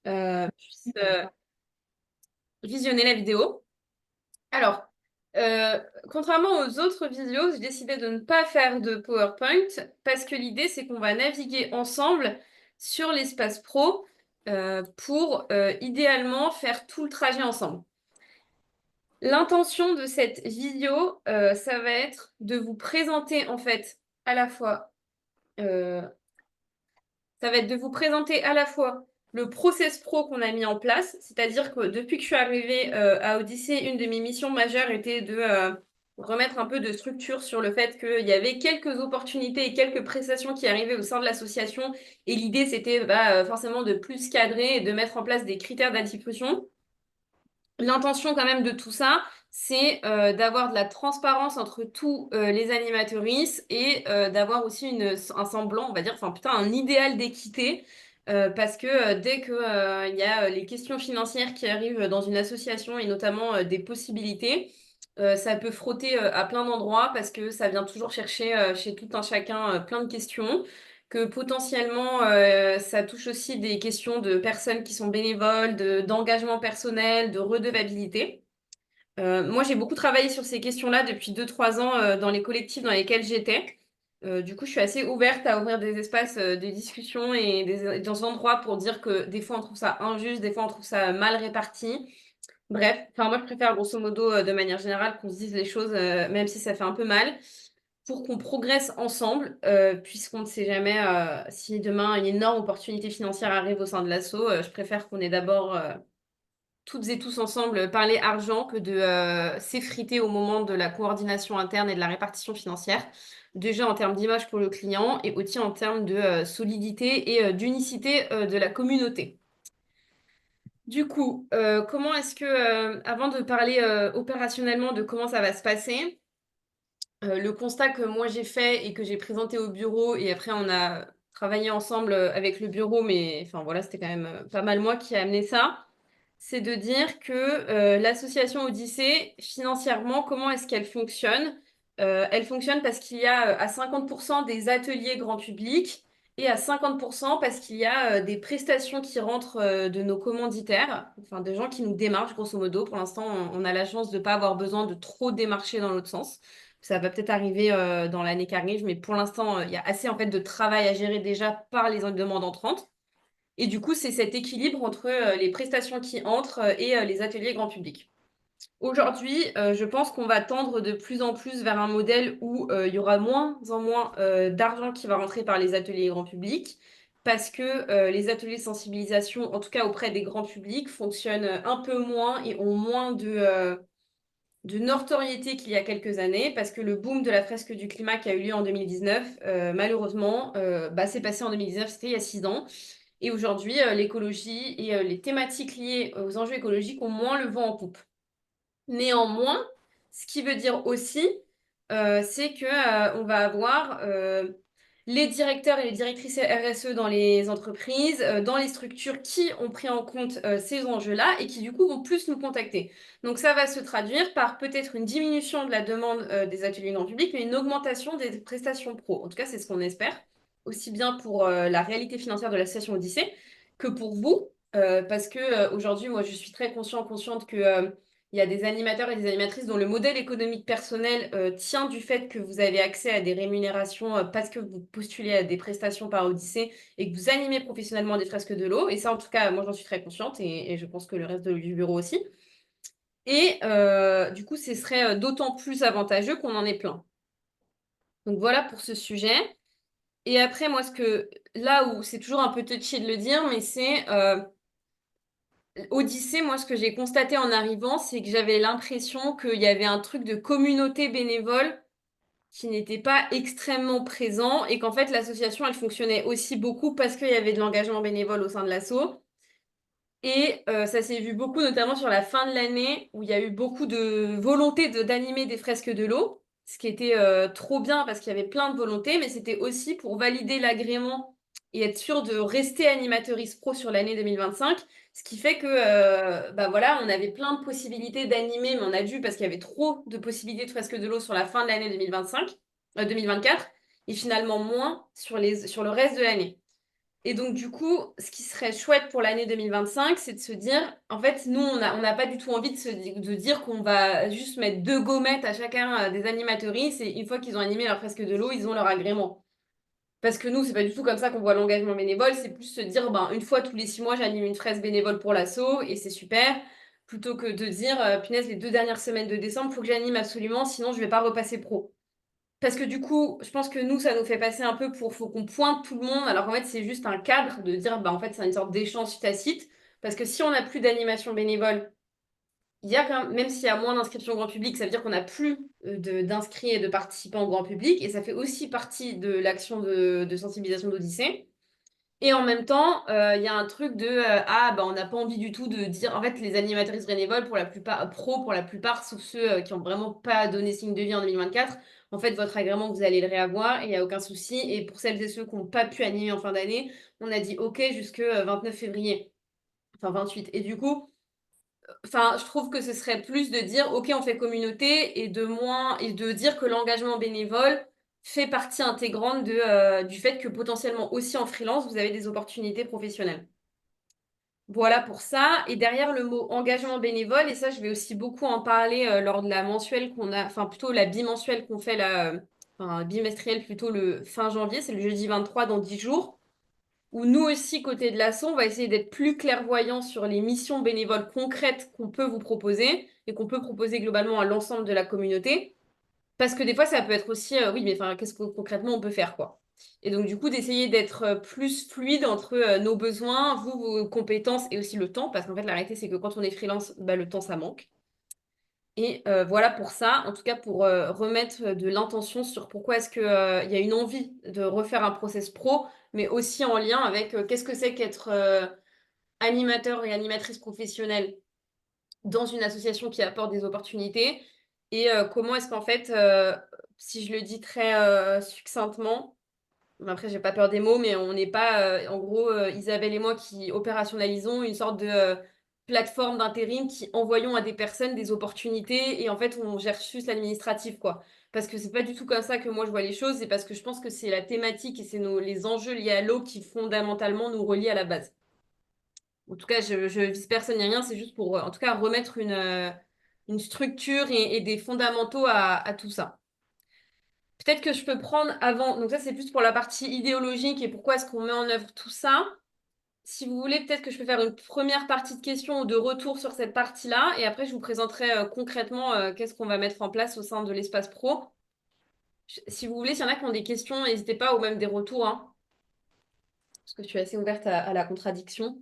puissent visionner la vidéo. Alors, euh, contrairement aux autres vidéos, j'ai décidé de ne pas faire de PowerPoint parce que l'idée, c'est qu'on va naviguer ensemble sur l'espace pro pour idéalement faire tout le trajet ensemble. L'intention de cette vidéo, ça va être de vous présenter en fait à la fois euh, ça va être de vous présenter à la fois le process pro qu'on a mis en place, c'est-à-dire que depuis que je suis arrivée à Odyssée, une de mes missions majeures était de remettre un peu de structure sur le fait qu'il y avait quelques opportunités et quelques prestations qui arrivaient au sein de l'association. Et l'idée, c'était forcément de plus cadrer et de mettre en place des critères d'attribution. L'intention quand même de tout ça, c'est d'avoir de la transparence entre tous les animatrices et d'avoir aussi un semblant, on va dire, enfin putain, un idéal d'équité. Parce que dès que il y a les questions financières qui arrivent dans une association et notamment des possibilités, ça peut frotter à plein d'endroits parce que ça vient toujours chercher chez tout un chacun plein de questions que potentiellement ça touche aussi des questions de personnes qui sont bénévoles, d'engagement personnel, de redevabilité. Moi, j'ai beaucoup travaillé sur ces questions-là depuis 2-3 ans dans les collectifs dans lesquels j'étais. Du coup, je suis assez ouverte à ouvrir des espaces de discussion et des endroits pour dire que des fois on trouve ça injuste, des fois on trouve ça mal réparti. Bref, enfin moi je préfère grosso modo de manière générale qu'on se dise les choses même si ça fait un peu mal pour qu'on progresse ensemble, puisqu'on ne sait jamais si demain une énorme opportunité financière arrive au sein de l'asso. Je préfère qu'on ait d'abord toutes et tous ensemble parler argent que de s'effriter au moment de la coordination interne et de la répartition financière. Déjà en termes d'image pour le client et aussi en termes de solidité et d'unicité de la communauté. Du coup, comment est-ce que, avant de parler opérationnellement de comment ça va se passer, le constat que moi j'ai fait et que j'ai présenté au bureau, et après on a travaillé ensemble avec le bureau, mais enfin voilà, c'était quand même pas mal moi qui ai amené ça, c'est de dire que l'association Odyssée, financièrement, comment est-ce qu'elle fonctionne? Elle fonctionne parce qu'il y a à 50% des ateliers grand public et à 50% parce qu'il y a des prestations qui rentrent de nos commanditaires, enfin des gens qui nous démarchent grosso modo. Pour l'instant, on a la chance de ne pas avoir besoin de trop démarcher dans l'autre sens. Ça va peut-être arriver dans l'année qui arrive, mais pour l'instant, il y a assez en fait de travail à gérer déjà par les demandes entrantes. Et du coup, c'est cet équilibre entre les prestations qui entrent et les ateliers grand public. Aujourd'hui, je pense qu'on va tendre de plus en plus vers un modèle où il y aura moins en moins d'argent qui va rentrer par les ateliers grand public, parce que les ateliers de sensibilisation, en tout cas auprès des grands publics, fonctionnent un peu moins et ont moins de notoriété qu'il y a quelques années, parce que le boom de la fresque du climat qui a eu lieu en 2019, malheureusement, s'est passé en 2019, c'était il y a 6 ans. Et aujourd'hui, l'écologie et les thématiques liées aux enjeux écologiques ont moins le vent en poupe. Néanmoins, ce qui veut dire aussi, c'est que on va avoir les directeurs et les directrices RSE dans les entreprises, dans les structures qui ont pris en compte ces enjeux-là et qui du coup vont plus nous contacter. Donc ça va se traduire par peut-être une diminution de la demande des ateliers grand public, mais une augmentation des prestations pro. En tout cas, c'est ce qu'on espère, aussi bien pour la réalité financière de l'association Odyssée que pour vous, parce que aujourd'hui, moi, je suis très consciente que il y a des animateurs et des animatrices dont le modèle économique personnel tient du fait que vous avez accès à des rémunérations parce que vous postulez à des prestations par Odyssée et que vous animez professionnellement des fresques de l'eau. Et ça, en tout cas, moi, j'en suis très consciente et je pense que le reste du bureau aussi. Et du coup, ce serait d'autant plus avantageux qu'on en ait plein. Donc voilà pour ce sujet. Et après, moi, là où c'est toujours un peu touchy de le dire, mais c'est Odyssée, moi, ce que j'ai constaté en arrivant, c'est que j'avais l'impression qu'il y avait un truc de communauté bénévole qui n'était pas extrêmement présent et qu'en fait, l'association, elle fonctionnait aussi beaucoup parce qu'il y avait de l'engagement bénévole au sein de l'asso. Et ça s'est vu beaucoup, notamment sur la fin de l'année, où il y a eu beaucoup de volonté d'animer des fresques de l'eau, ce qui était trop bien parce qu'il y avait plein de volontés, mais c'était aussi pour valider l'agrément et être sûr de rester animatrice pro sur l'année 2025, ce qui fait que voilà, on avait plein de possibilités d'animer, mais on a dû, parce qu'il y avait trop de possibilités de fresques de l'eau sur la fin de l'année 2025, 2024, et finalement moins sur le reste de l'année. Et donc, du coup, ce qui serait chouette pour l'année 2025, c'est de se dire, en fait, nous, on n'a pas du tout envie de dire qu'on va juste mettre 2 gommettes à chacun des animateuristes et une fois qu'ils ont animé leur fresque de l'eau, ils ont leur agrément. Parce que nous, c'est pas du tout comme ça qu'on voit l'engagement bénévole, c'est plus se dire, ben, une fois tous les 6 mois, j'anime une fresque bénévole pour l'asso et c'est super, plutôt que de dire, punaise, les 2 dernières semaines de décembre, faut que j'anime absolument, sinon je vais pas repasser pro. Parce que du coup, je pense que nous, ça nous fait passer un peu faut qu'on pointe tout le monde, alors qu'en fait, c'est juste un cadre de dire, bah, en fait, c'est une sorte d'échange tacite. Parce que si on n'a plus d'animation bénévole, il y a quand même, même s'il y a moins d'inscriptions au grand public, ça veut dire qu'on n'a plus d'inscrits et de participants au grand public, et ça fait aussi partie de l'action de sensibilisation d'Odyssée. Et en même temps, il y a un truc de ah bah on n'a pas envie du tout de dire en fait les animatrices bénévoles pour la plupart pro pour la plupart sauf ceux qui ont vraiment pas donné signe de vie en 2024, en fait votre agrément vous allez le réavoir et il y a aucun souci et pour celles et ceux qui n'ont pas pu animer en fin d'année, on a dit OK jusque 29 février. Enfin 28 et du coup enfin je trouve que ce serait plus de dire OK on fait communauté et de moins et de dire que l'engagement bénévole fait partie intégrante du fait que potentiellement aussi en freelance, vous avez des opportunités professionnelles. Voilà pour ça. Et derrière le mot engagement bénévole, et ça, je vais aussi beaucoup en parler lors de la mensuelle qu'on a, enfin plutôt la bimensuelle qu'on fait là, enfin bimestrielle plutôt le fin janvier, c'est le jeudi 23 dans 10 jours, où nous aussi, côté de l'asso, on va essayer d'être plus clairvoyants sur les missions bénévoles concrètes qu'on peut vous proposer et qu'on peut proposer globalement à l'ensemble de la communauté. Parce que des fois, ça peut être aussi, oui, mais enfin, qu'est-ce que concrètement on peut faire, quoi. Et donc, du coup, d'essayer d'être plus fluide entre nos besoins, vous, vos compétences et aussi le temps, parce qu'en fait, la réalité, c'est que quand on est freelance, bah, le temps, ça manque. Et voilà pour ça, en tout cas pour remettre de l'intention sur pourquoi est-ce qu'il y a une envie de refaire un process pro, mais aussi en lien avec qu'est-ce que c'est qu'être animateur et animatrice professionnelle dans une association qui apporte des opportunités et comment est-ce qu'en fait, si je le dis très succinctement, mais après j'ai pas peur des mots, mais on n'est pas, en gros, Isabelle et moi qui opérationnalisons une sorte de plateforme d'intérim qui envoyons à des personnes des opportunités et en fait on gère juste l'administratif quoi. Parce que c'est pas du tout comme ça que moi je vois les choses, c'est parce que je pense que c'est la thématique et c'est les enjeux liés à l'eau qui fondamentalement nous relient à la base. En tout cas, je vise personne ni rien, c'est juste pour, en tout cas, remettre une structure et des fondamentaux à tout ça. Peut-être que je peux prendre avant, donc ça c'est plus pour la partie idéologique et pourquoi est-ce qu'on met en œuvre tout ça. Si vous voulez, peut-être que je peux faire une première partie de questions ou de retour sur cette partie-là et après je vous présenterai concrètement qu'est-ce qu'on va mettre en place au sein de l'espace pro. Si vous voulez, s'il y en a qui ont des questions, n'hésitez pas ou même des retours, hein, parce que je suis assez ouverte à la contradiction.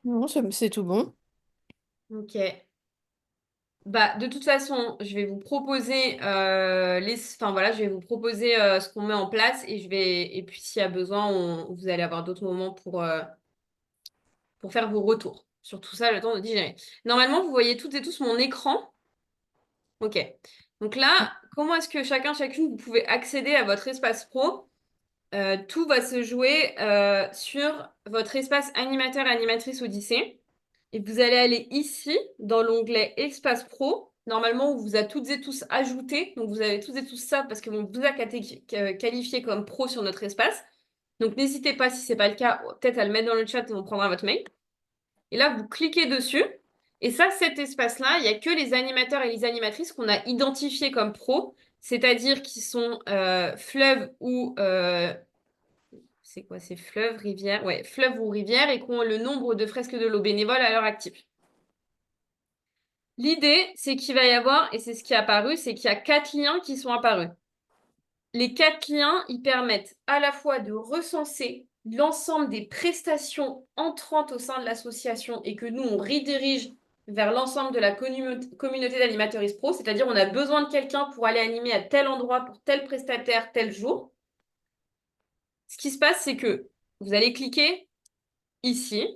Non, c'est tout bon. Ok. Bah, de toute façon, je vais vous proposer enfin voilà, je vais vous proposer ce qu'on met en place et puis s'il y a besoin, vous allez avoir d'autres moments pour faire vos retours sur tout ça, le temps de digérer. Normalement, vous voyez toutes et tous mon écran. Ok. Donc là, comment est-ce que chacune, vous pouvez accéder à votre espace pro? Tout va se jouer sur votre espace animateur et animatrice Odyssée. Et vous allez aller ici, dans l'onglet Espace Pro. Normalement, on vous a toutes et tous ajouté. Donc, vous avez toutes et tous ça parce qu'on vous a qualifié comme pro sur notre espace. Donc, n'hésitez pas, si ce n'est pas le cas, peut-être à le mettre dans le chat et on prendra votre mail. Et là, vous cliquez dessus. Et ça, cet espace-là, il n'y a que les animateurs et les animatrices qu'on a identifiés comme pro, c'est-à-dire qui sont fleuve ou c'est quoi? C'est fleuve, rivière? Ouais, fleuve ou rivière et qui ont le nombre de fresques de l'eau bénévole à leur actif. L'idée, c'est qu'il va y avoir, et c'est ce qui est apparu, c'est qu'il y a 4 liens qui sont apparus. Les 4 liens, ils permettent à la fois de recenser l'ensemble des prestations entrantes au sein de l'association et que nous, on redirige vers l'ensemble de la communauté d'animateurs pro, c'est-à-dire on a besoin de quelqu'un pour aller animer à tel endroit, pour tel prestataire, tel jour. Ce qui se passe, c'est que vous allez cliquer ici.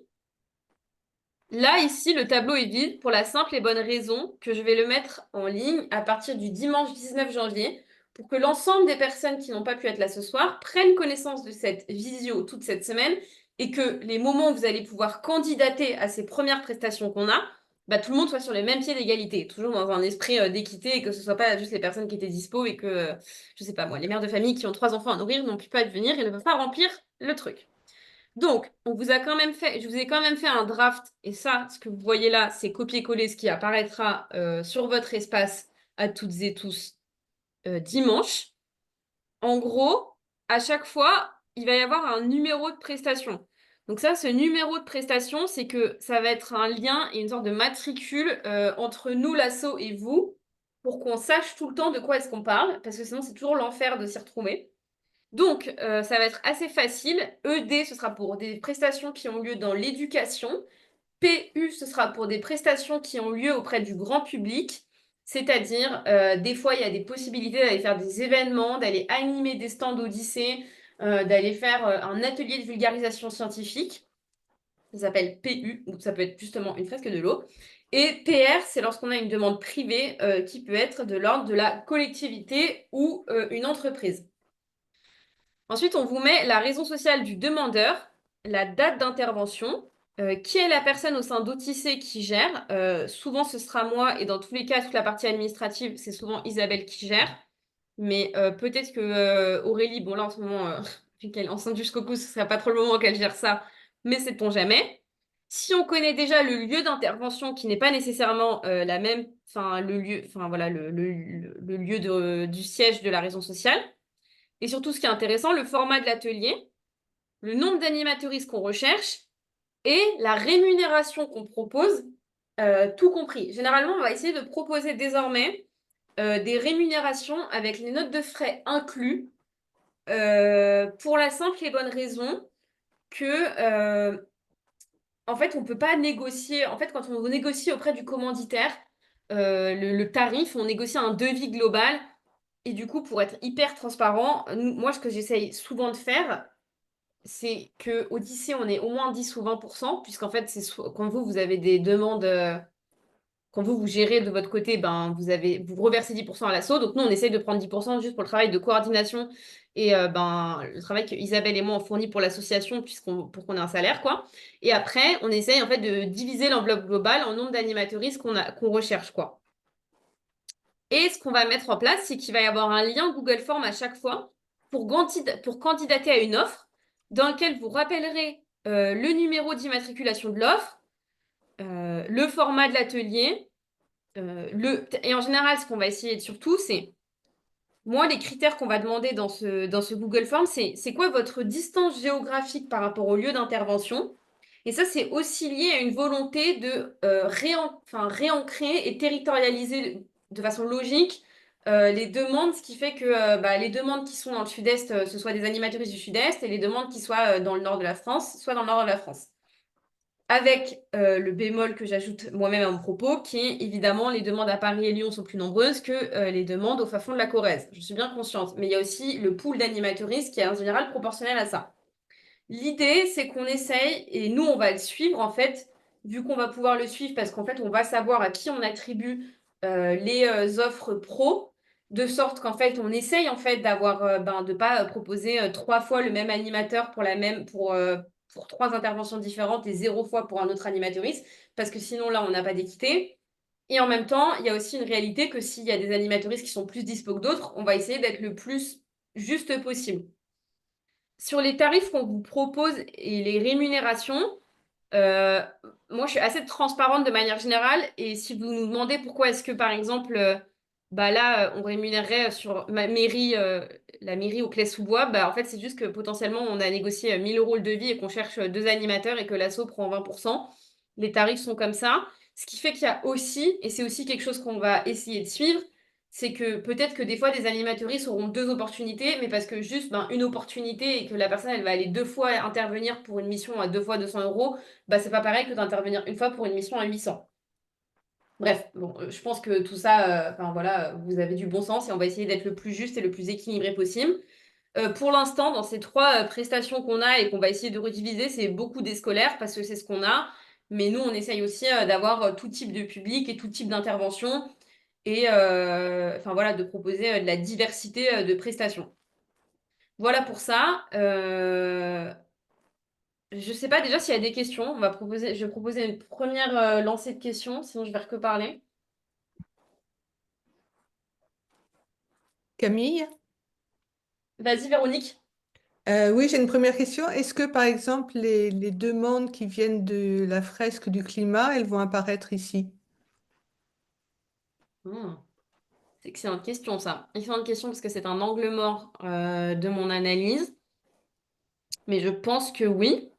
Là, ici, le tableau est vide pour la simple et bonne raison que je vais le mettre en ligne à partir du dimanche 19 janvier pour que l'ensemble des personnes qui n'ont pas pu être là ce soir prennent connaissance de cette visio toute cette semaine et que les moments où vous allez pouvoir candidater à ces premières prestations qu'on a, bah, tout le monde soit sur le même pied d'égalité, toujours dans un esprit d'équité et que ce soit pas juste les personnes qui étaient dispo et que, je sais pas moi, les mères de famille qui ont 3 enfants à nourrir n'ont pu pas venir et ne peuvent pas remplir le truc. Donc, on vous a quand même fait, je vous ai quand même fait un draft et ça, ce que vous voyez là, c'est copier-coller ce qui apparaîtra sur votre espace à toutes et tous dimanche. En gros, à chaque fois, il va y avoir un numéro de prestation. Donc ça, ce numéro de prestation, c'est que ça va être un lien et une sorte de matricule entre nous, l'asso, et vous, pour qu'on sache tout le temps de quoi est-ce qu'on parle, parce que sinon c'est toujours l'enfer de s'y retrouver. Donc, ça va être assez facile. ED, ce sera pour des prestations qui ont lieu dans l'éducation. PU, ce sera pour des prestations qui ont lieu auprès du grand public, c'est-à-dire des fois il y a des possibilités d'aller faire des événements, d'aller animer des stands Odyssée, d'aller faire un atelier de vulgarisation scientifique. Ça s'appelle PU, ou ça peut être justement une fresque de l'eau. Et PR, c'est lorsqu'on a une demande privée qui peut être de l'ordre de la collectivité ou une entreprise. Ensuite, on vous met la raison sociale du demandeur, la date d'intervention, qui est la personne au sein d'OTC qui gère. Souvent, ce sera moi, et dans tous les cas, toute la partie administrative, c'est souvent Isabelle qui gère. Mais peut-être que Aurélie, bon là en ce moment, vu qu'elle est enceinte jusqu'au cou, ce ne serait pas trop le moment qu'elle gère ça, mais sait-on jamais. Si on connaît déjà le lieu d'intervention qui n'est pas nécessairement la même, enfin le lieu, enfin voilà, le lieu du siège de la raison sociale, et surtout, ce qui est intéressant, le format de l'atelier, le nombre d'animateuristes qu'on recherche et la rémunération qu'on propose, tout compris. Généralement, on va essayer de proposer désormais des rémunérations avec les notes de frais inclus pour la simple et bonne raison que, en fait, on ne peut pas négocier. En fait, quand on négocie auprès du commanditaire, le tarif, on négocie un devis global. Et du coup, pour être hyper transparent, moi, ce que j'essaye souvent de faire, c'est que Odyssée, on est au moins 10 ou 20%, puisqu'en fait, quand vous avez des demandes, quand vous gérez de votre côté, ben, vous reversez 10% à l'assaut. Donc, nous, on essaye de prendre 10% juste pour le travail de coordination et ben, le travail que Isabelle et moi, on fournit pour l'association, pour qu'on ait un salaire, quoi. Et après, on essaye, en fait, de diviser l'enveloppe globale en nombre d'animateuristes qu'on recherche, quoi. Et ce qu'on va mettre en place, c'est qu'il va y avoir un lien Google Form à chaque fois pour candidater à une offre dans lequel vous rappellerez le numéro d'immatriculation de l'offre, le format de l'atelier, et en général, ce qu'on va essayer de surtout, c'est, moi, les critères qu'on va demander dans ce Google Form, c'est quoi votre distance géographique par rapport au lieu d'intervention? Et ça, c'est aussi lié à une volonté de réancrer et territorialiser de façon logique les demandes, ce qui fait que bah, les demandes qui sont dans le sud-est, ce soit des animatrices du sud-est, et les demandes qui soient dans le nord de la France, soit dans le nord de la France. Avec le bémol que j'ajoute moi-même à mon propos, qui est évidemment les demandes à Paris et Lyon sont plus nombreuses que les demandes au fin fond de la Corrèze. Je suis bien consciente, mais il y a aussi le pool d'animatrices qui est en général proportionnel à ça. L'idée, c'est qu'on essaye, et nous, on va le suivre, en fait, vu qu'on va pouvoir le suivre, parce qu'en fait, on va savoir à qui on attribue les offres pro, de sorte qu'en fait, on essaye, en fait, de pas proposer 3 fois le même animateur pour 3 interventions différentes et 0 fois pour un autre animatrice, parce que sinon, là, on n'a pas d'équité. Et en même temps, il y a aussi une réalité que s'il y a des animatoristes qui sont plus dispo que d'autres, on va essayer d'être le plus juste possible. Sur les tarifs qu'on vous propose et les rémunérations, euh, moi je suis assez transparente de manière générale et si vous nous demandez pourquoi est-ce que par exemple bah là on rémunérerait sur ma mairie, la mairie au Clé-sous-Bois, bah en fait c'est juste que potentiellement on a négocié 1000 euros le devis et qu'on cherche 2 animateurs et que l'asso prend 20%. Les tarifs sont comme ça. Ce qui fait qu'il y a aussi, et c'est aussi quelque chose qu'on va essayer de suivre, c'est que peut-être que des fois des animateuristes auront 2 opportunités, mais parce que juste ben, une opportunité et que la personne elle va aller 2 fois intervenir pour une mission à 2 fois 200 euros, bah c'est pas pareil que d'intervenir une fois pour une mission à 800. Bref, bon, je pense que tout ça, enfin voilà, vous avez du bon sens et on va essayer d'être le plus juste et le plus équilibré possible. Pour l'instant, dans ces 3 prestations qu'on a et qu'on va essayer de rediviser, c'est beaucoup des scolaires parce que c'est ce qu'on a. Mais nous, on essaye aussi d'avoir tout type de public et tout type d'intervention et enfin voilà, de proposer de la diversité de prestations. Voilà pour ça. je sais pas déjà s'il y a des questions. Je vais proposer une première lancée de questions, sinon je vais que parler. Camille? Vas-y, Véronique. Oui, j'ai une première question. Est-ce que, par exemple, les demandes qui viennent de la fresque du climat, elles vont apparaître ici? Hmm, c'est excellente question, ça. Excellente question parce que c'est un angle mort de mon analyse. Mais je pense que oui.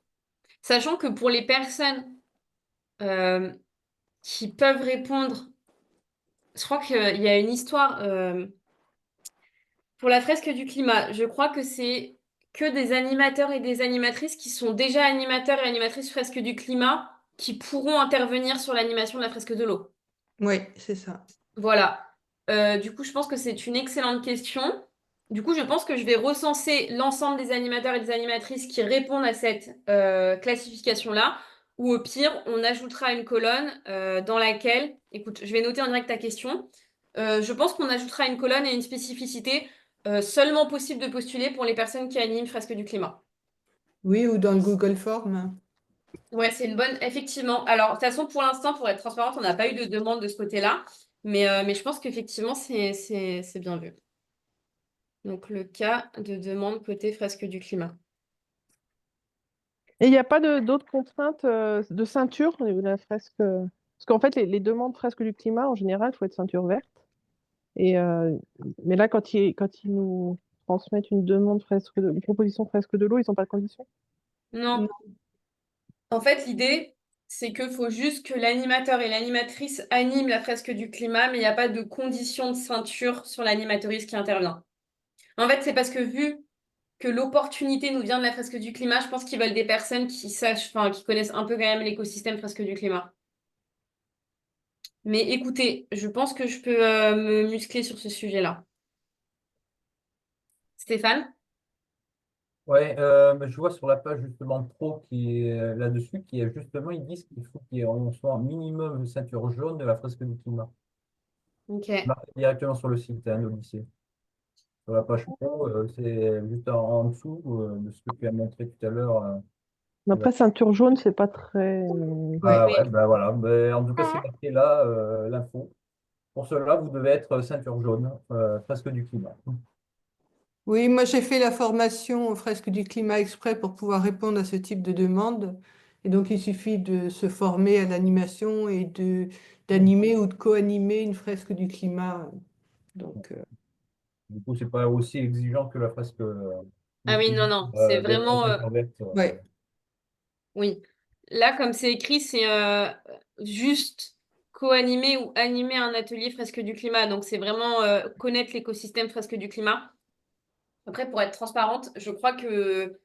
Sachant que pour les personnes euh, qui peuvent répondre, je crois qu'il y a une histoire pour la fresque du climat. Je crois que c'est que des animateurs et des animatrices qui sont déjà animateurs et animatrices fresque du climat qui pourront intervenir sur l'animation de la fresque de l'eau. Oui, c'est ça. Voilà. Du coup, je pense que c'est une excellente question. Du coup, je pense que je vais recenser l'ensemble des animateurs et des animatrices qui répondent à cette classification-là. Ou au pire, on ajoutera une colonne dans laquelle, écoute, je vais noter en direct ta question. Je pense qu'on ajoutera une colonne et une spécificité seulement possible de postuler pour les personnes qui animent Fresque du climat. Oui, ou dans le Google Form. Ouais, c'est une bonne, effectivement. Alors, de toute façon, pour l'instant, pour être transparente, on n'a pas eu de demande de ce côté-là. Mais je pense qu'effectivement, c'est bien vu. Donc, le cas de demande côté fresque du climat. Et il n'y a pas d'autres contraintes de ceinture au niveau de la fresque parce qu'en fait, les demandes fresques du climat, en général, il faut être ceinture verte. Et, mais là, quand ils nous transmettent une demande une proposition fresque de l'eau, ils n'ont pas de conditions. Non, en fait, l'idée, c'est qu'il faut juste que l'animateur et l'animatrice animent la fresque du climat, mais il n'y a pas de condition de ceinture sur l'animatrice qui intervient. En fait, c'est parce que vu que l'opportunité nous vient de la fresque du climat, je pense qu'ils veulent des personnes qui sachent, enfin, qui connaissent un peu quand même l'écosystème fresque du climat. Mais écoutez, je pense que je peux me muscler sur ce sujet-là. Stéphane? Ouais, mais je vois sur la page justement pro qui est là-dessus, qui est justement, ils disent qu'il faut qu'on soit en minimum ceinture jaune de la fresque du climat. Ok. Marqué directement sur le site, hein, de l'lycée. Sur la page pro, c'est juste en dessous de ce que tu as montré tout à l'heure. Mais après, ceinture jaune, c'est pas très. Ouais. Ah Oui. ouais, ben voilà. Ben, en tout cas, c'est marqué là, l'info. Pour cela, vous devez être ceinture jaune, fresque du climat. Oui, moi j'ai fait la formation aux fresques du climat exprès pour pouvoir répondre à ce type de demande. Et donc il suffit de se former à l'animation et d'animer ou de co-animer une fresque du climat. Donc, Du coup, c'est pas aussi exigeant que la fresque Ah du oui, non, climat, non, c'est d'être vraiment... ceinture verte. ouais. oui. Là, comme c'est écrit, c'est juste co-animer ou animer un atelier fresque du climat. Donc, c'est vraiment connaître l'écosystème fresque du climat. Après, pour être transparente, je crois que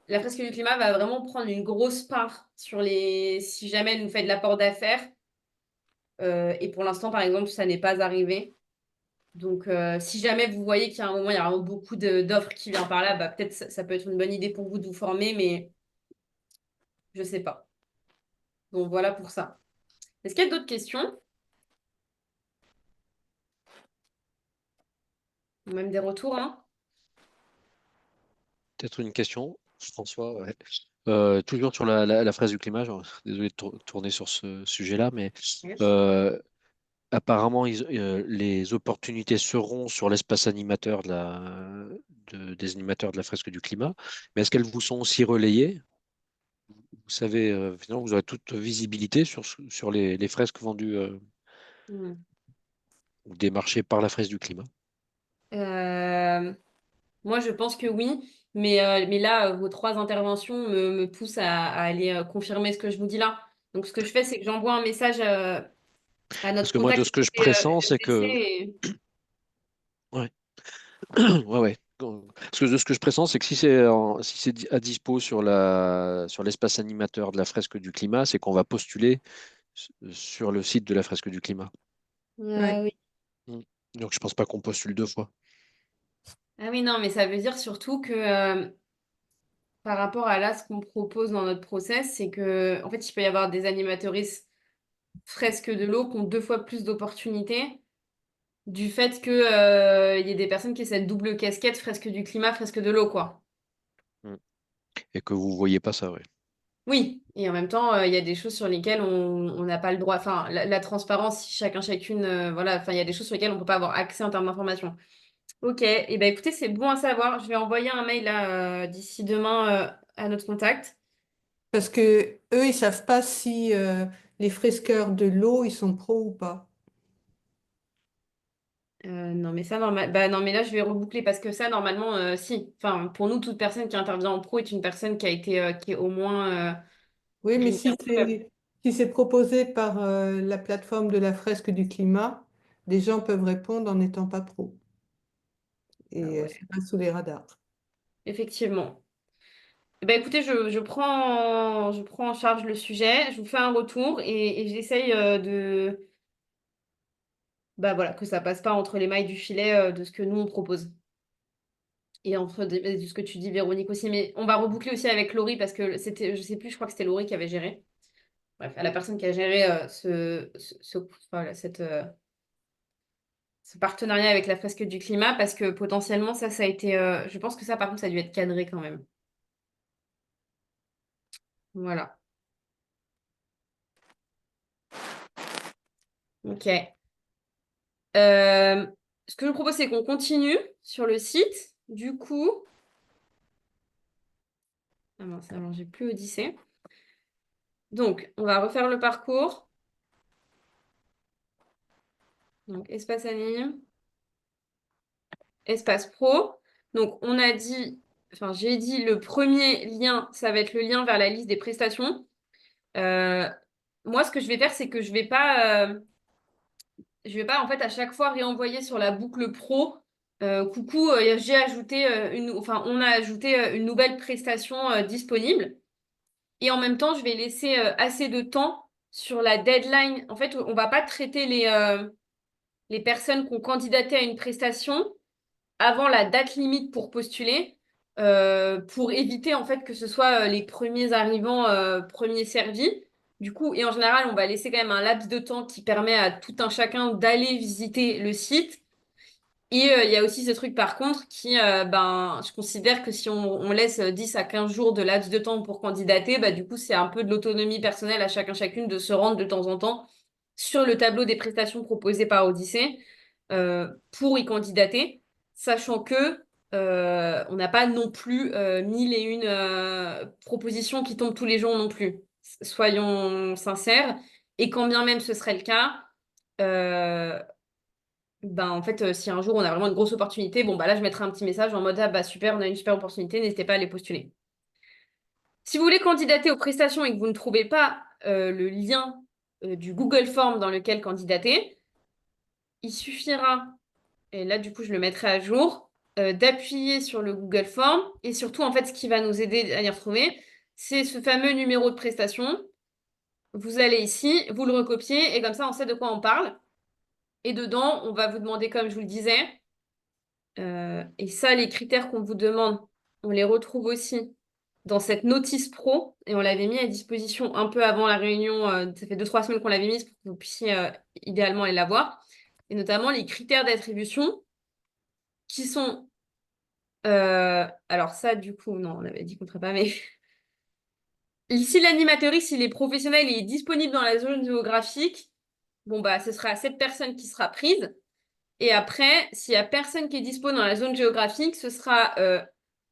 la fresque du climat va vraiment prendre une grosse part sur les... si jamais elle nous fait de l'apport d'affaires. Et pour l'instant, par exemple, ça n'est pas arrivé. Donc, si jamais vous voyez qu'il y a un moment, il y a vraiment beaucoup d'offres qui viennent par là, bah, peut-être ça peut être une bonne idée pour vous de vous former, mais je sais pas. Donc, voilà pour ça. Est-ce qu'il y a d'autres questions? Ou même des retours, hein? Peut-être une question, François. Ouais. Toujours sur la phrase du climat, désolé de tourner sur ce sujet-là, mais Yes. euh, apparemment, les opportunités seront sur l'espace animateur des animateurs de la fresque du climat, mais est-ce qu'elles vous sont aussi relayées? Vous savez, finalement, vous aurez toute visibilité sur les fresques vendues Hmm. ou démarchées par la fresque du climat. Euh, Moi, je pense que oui, mais là, vos trois interventions me poussent à aller confirmer ce que je vous dis là. Donc, ce que je fais, c'est que j'envoie un message à Parce notre que moi, de contact ce que je côté pressens, c'est ETC. que... Ouais. Ouais, ouais. Parce que de ce que je pressens, c'est que si c'est à dispo sur l'espace animateur de la fresque du climat, c'est qu'on va postuler sur le site de la fresque du climat. Ouais. Oui. Mm. Donc je pense pas qu'on postule deux fois. Ah oui, non, mais ça veut dire surtout que par rapport à là, ce qu'on propose dans notre process, c'est que, en fait, il peut y avoir des animatrices fresques de l'eau qui ont deux fois plus d'opportunités du fait que, il y ait des personnes qui aient cette double casquette fresque du climat, fresque de l'eau, quoi. Mm. Et que vous voyez pas ça, ouais. Oui, et en même temps, il y a des choses sur lesquelles on n'a pas le droit. Enfin, la transparence, si chacun, chacune, voilà. Enfin, il y a des choses sur lesquelles on ne peut pas avoir accès en termes d'information. Ok, et ben écoutez, c'est bon à savoir. Je vais envoyer un mail là, d'ici demain à notre contact. Parce que eux, ils savent pas si les fresqueurs de l'eau, ils sont pros ou pas. Non, mais ça, normal. Bah, non, mais là, je vais reboucler parce que ça, normalement, si. Enfin, pour nous, toute personne qui intervient en pro est une personne qui a été, qui est au moins Oui, mais rémunérée. si c'est proposé par la plateforme de la fresque du climat, des gens peuvent répondre en n'étant pas pro. Ah Et ouais, c'est pas sous les radars. effectivement. Bah, écoutez, je prends en charge le sujet, je vous fais un retour et j'essaye bah, voilà, que ça passe pas entre les mailles du filet de ce que nous on propose. Et de ce que tu dis, Véronique aussi. Mais on va reboucler aussi avec Laurie parce que c'était, je sais plus, je crois que c'était Laurie qui avait géré. Bref, la personne qui a géré voilà, ce partenariat avec la fresque du climat parce que potentiellement, ça a été. Je pense que ça, par contre, ça a dû être cadré quand même. Voilà. Ok. Euh, Ce que je vous propose, c'est qu'on continue sur le site. Du coup, ah mince, alors j'ai plus Odyssée. Donc, on va refaire le parcours. Donc, espace anime, espace pro. Donc, on a dit, enfin, j'ai dit le premier lien, ça va être le lien vers la liste des prestations. Euh, Moi, ce que je vais faire, c'est que je vais pas en fait à chaque fois réenvoyer sur la boucle pro. Coucou, j'ai ajouté enfin, on a ajouté une nouvelle prestation disponible. Et en même temps, je vais laisser assez de temps sur la deadline. En fait, on va pas traiter les personnes qui ont candidaté à une prestation avant la date limite pour postuler, pour éviter en fait que ce soit les premiers arrivants, premiers servis. Du coup, et en général, on va laisser quand même un laps de temps qui permet à tout un chacun d'aller visiter le site. Et il y a aussi ce truc par contre qui, ben, je considère que si on laisse 10 à 15 jours de laps de temps pour candidater, bah, du coup, c'est un peu de l'autonomie personnelle à chacun chacune de se rendre de temps en temps sur le tableau des prestations proposées par Odyssée pour y candidater, sachant que on n'a pas non plus mille et une propositions qui tombent tous les jours non plus. Soyons sincères. Et quand bien même ce serait le cas, euh, ben, en fait, si un jour on a vraiment une grosse opportunité, bon, bah là, je mettrai un petit message en mode, ah bah super, on a une super opportunité, n'hésitez pas à aller postuler. Si vous voulez candidater aux prestations et que vous ne trouvez pas le lien du Google Form dans lequel candidater, il suffira, et là, du coup, je le mettrai à jour, d'appuyer sur le Google Form et surtout, en fait, ce qui va nous aider à y retrouver, c'est ce fameux numéro de prestation. Vous allez ici, vous le recopiez et comme ça, on sait de quoi on parle. Et dedans, on va vous demander, comme je vous le disais, et ça, les critères qu'on vous demande, on les retrouve aussi dans cette notice pro. Et on l'avait mis à disposition un peu avant la réunion. Ça fait 2, 3 semaines qu'on l'avait mise pour que vous puissiez idéalement aller la voir. Et notamment les critères d'attribution qui sont... alors ça, du coup, non, on avait dit qu'on ne ferait pas, mais... Si l'animatrice, il est professionnel et est disponible dans la zone géographique, bon, bah, ce sera cette personne qui sera prise. Et après, s'il y a personne qui est dispo dans la zone géographique, ce sera